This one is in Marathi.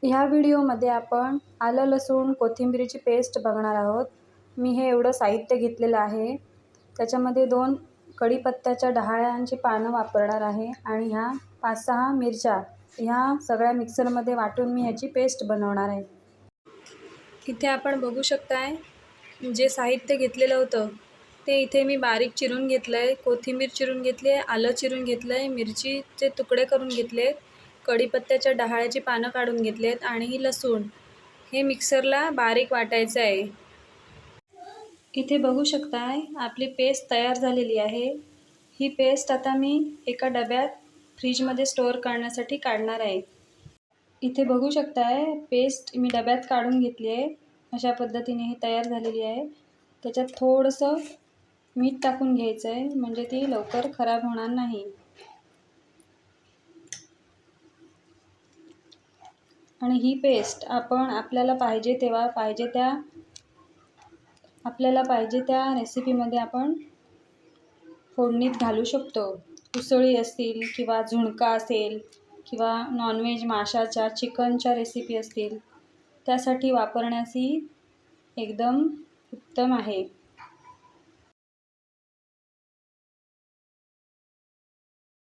ह्या व्हिडिओमध्ये आपण आलं लसूण कोथिंबीरीची पेस्ट बघणार आहोत। मी हे एवढं साहित्य घेतलेलं आहे। त्याच्यामध्ये 2 कढीपत्त्याच्या डहाळ्यांची पानं वापरणार आहे आणि ह्या 5-6 मिरच्या ह्या सगळ्या मिक्सरमध्ये वाटून मी ह्याची पेस्ट बनवणार आहे। इथे आपण बघू शकताय जे साहित्य घेतलेलं होतं ते इथे मी बारीक चिरून घेतलं आहे। कोथिंबीर चिरून घेतली आहे, आलं चिरून घेतलं आहे, मिरचीचे तुकडे करून घेतले, कढीपत्त्याच्या डहाळ्याची पानं काढून घेतलेत आणि ही लसूण हे मिक्सरला बारीक वाटायचं आहे। इथे बघू शकताय आपली पेस्ट तयार झालेली आहे। ही पेस्ट आता मी एका डब्यात फ्रीजमध्ये स्टोअर करण्यासाठी काढणार आहे। इथे बघू शकताय पेस्ट मी डब्यात काढून घेतली आहे। अशा पद्धतीने ही तयार झालेली आहे। त्याच्यात थोडंसं मीठ टाकून घ्यायचं आहे म्हणजे ती लवकर खराब होणार नाही। आणि ही पेस्ट आपण आपल्याला पाहिजे तेव्हा पाहिजे त्या रेसिपीमध्ये आपण फोडणीत घालू शकतो। उसळी असतील किंवा झुणका असेल किंवा नॉनव्हेज माशाच्या चिकनच्या रेसिपी असतील त्यासाठी वापरण्यास ही एकदम उत्तम आहे।